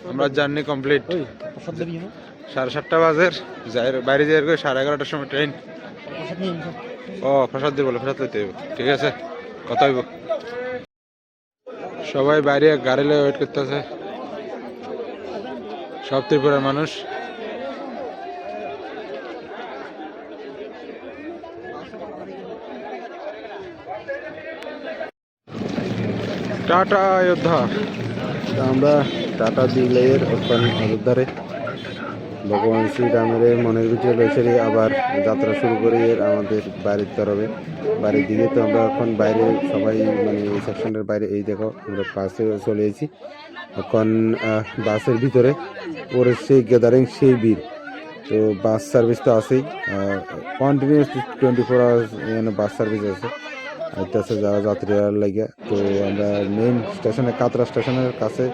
আমরা journey complete. 7:30 বাজে বাইরে যাই 11:30টার সময় ট্রেন। ও প্রসাদ দিয়ে বলো, প্রসাদ লইতে হইব। ঠিক আছে, কথা হইব। সবাই বাইরে গাড়ি লয়ে ওয়েট করতেছে, সব ত্রিপুরার মানুষ। টাটা অযোধ্যা। আমরা টাটা দিলের ওখান অযোধ্যারে ভগবান শ্রীরামের মনের ভিতরে রয়েছে আবার যাত্রা শুরু করি আমাদের বাড়ির তরফে। বাড়ির দিকে তো আমরা এখন বাইরে সবাই মানে এই সেকশনের বাইরে, এই দেখো আমরা বাসে চলে এসেছি এখন। বাসের ভিতরে ওর সেই গ্যাদারিং সেই ভিড়, তো বাস সার্ভিস তো আছেই, কন্টিনিউয়াস 24 আওয়ার্স এখানে বাস সার্ভিস আছে আইতেছে যারা যাত্রীরা লাগে। তো আমরা মেইন স্টেশনে কাতরা স্টেশনের কাছে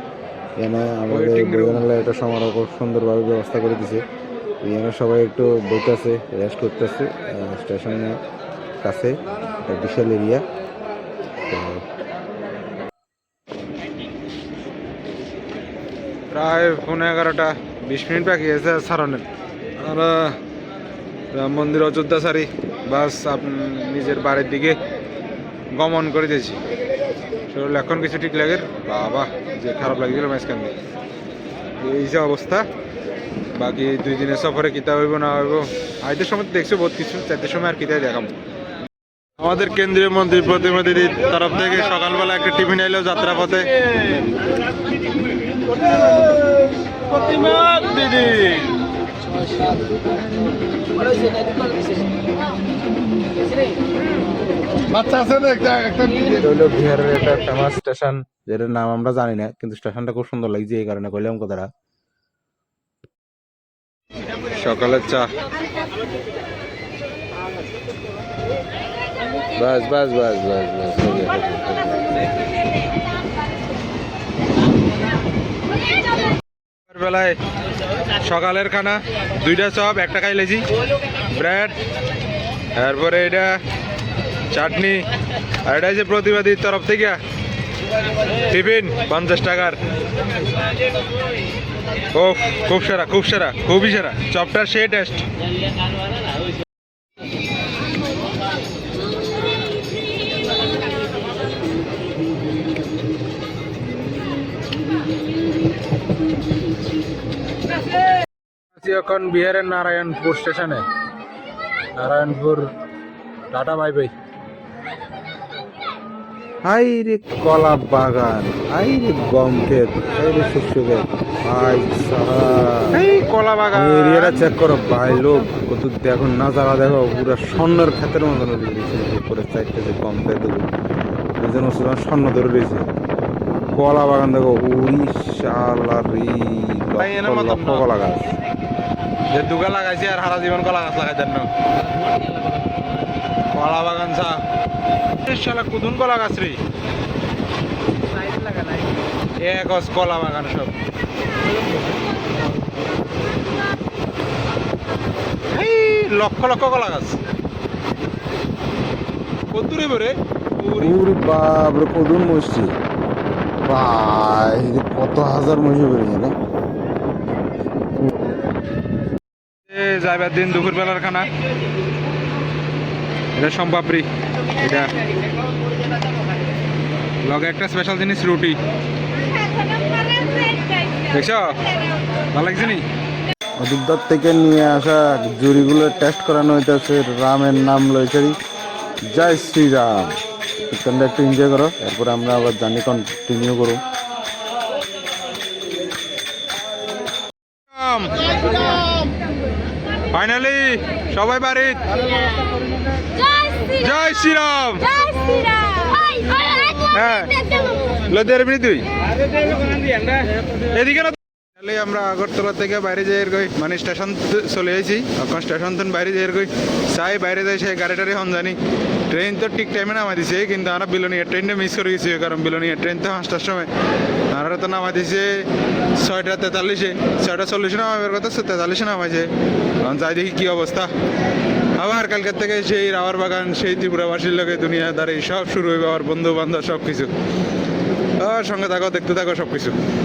এখানে আমাদের বইনালে একটা সমারোহ খুব সুন্দরভাবে ব্যবস্থা করে দিছে। এখানে সবাই একটু বইতেছে, রেস্ট করতেছে স্টেশনের কাছে, একটা বিশাল এরিয়া। তো প্রায় 11:20 বাকি আছে সারণের। আমরা রাম মন্দির অযোধ্যা সারি বাস নিজের বাড়ির দিকে গমন করে দিয়েছি। শরীর এখন কিছু ঠিক লাগে, বাবা যে খারাপ লাগছিল মাঝখান দিয়ে, এই যে অবস্থা। বাকি 2 দিনের সফরে কিতা হইব না হইব, আইদের সময় দেখছো বহুত কিছু, 4টের সময় আর কিতাই দেখাম। আমাদের কেন্দ্রীয় মন্ত্রী প্রতিনিধির তরফ থেকে সকালবেলা একটা টিফিন আইলো যাত্রা পথে। দিদি বিহারের একটা ফেমাস স্টেশন, যেটার নাম আমরা জানি না, কিন্তু স্টেশনটা খুব সুন্দর লাগছে, এই কারণে কইলাম কথাটা। সকালের চা, বাস বাস বাস বাস বাস বেলায় সকালের খানা 2টা চপ, একটা খাইলেছি ব্রেড, তারপরে এটা চাটনি, আর এটা হচ্ছে প্রতিবাদীর তরফ থেকে টিফিন 50 টাকার। ও খুব সারা, খুব সারা, খুবই সারা, চপটার সেই টেস্ট। এখন বিহারের নারায়ণপুর স্টেশনে, নারায়ণপুর টাটা বাই বাই। হাই রে কলা বাগান, হাই রে গম ক্ষেত, হাই রে শস্য ক্ষেত, ভাই এই কলা বাগান এরিয়াটা চেক করো ভাই, লোক কত দেখো নাজারা, দেখো পুরো স্বর্ণের ক্ষেতের মতন উপরে চাইতে যে গম ক্ষেত যেন স্বর্ণ ধরে রয়েছে। কলা বাগান দেখো, ওই শালারি লক্ষ কলা গাছ, যে দুগা লাগাইছে আর সারা জীবন কলা গাছ লাগাই দেন। কলা বাগান চা শালা কুদুন কলা গাছ রে, এক কলা বাগান সব। এই লক্ষ লক্ষ কলা গাছ কদ্দুরে বরে বাবরে কদুন মসজিদ ভাই, কত হাজার মসজিদ বেরিয়ে না। যাইবার দিন দুপুর বেলার খানা, এটা সম্পাপড়ি, এটা লগে একটা স্পেশাল জিনিস রুটি, দেখছো ভালো লাগছে নি। অযোধ্যার থেকে নিয়ে আসা জুড়িগুলো টেস্ট করানো হইতেছে, রামের নাম লইছে জয় শ্রীরাম। তোমরা একটু এনজয় করো, এরপরে আমরা আবার জার্নি কন্টিনিউ করো। ফাইনালি সবাই বাড়ি, জয় শ্রীরাম। হ্যাঁ লদের তুই এদিকে আমরা আগরতলা থেকে বাইরে যাই মানে স্টেশন চলে এসেছি, এখন স্টেশন তো বাইরে যাই চাই বাইরে যাই, সেই গাড়িটারি হন জানি। ট্রেন তো ঠিক টাইমে নামা দিছে, কিন্তু আমরা বিলোনিয়া ট্রেনটা মিস করে গেছি, কারণ বিলোনিয়া ট্রেন তো 5টার সময়, আমরা তো নামা দিছে 6:43, 6:40 নামাবার কথা, 43 নামাইছে। এখন যাই দেখি কি অবস্থা। আবার কালকের থেকে সেই রাওয়ার বাগান, সেই ত্রিপুরাবাসীর লোকে দুনিয়াদারি সব শুরু হইবে, আমার বন্ধু বান্ধব সব কিছু। সঙ্গে থাকো, দেখতে থাকো সব কিছু।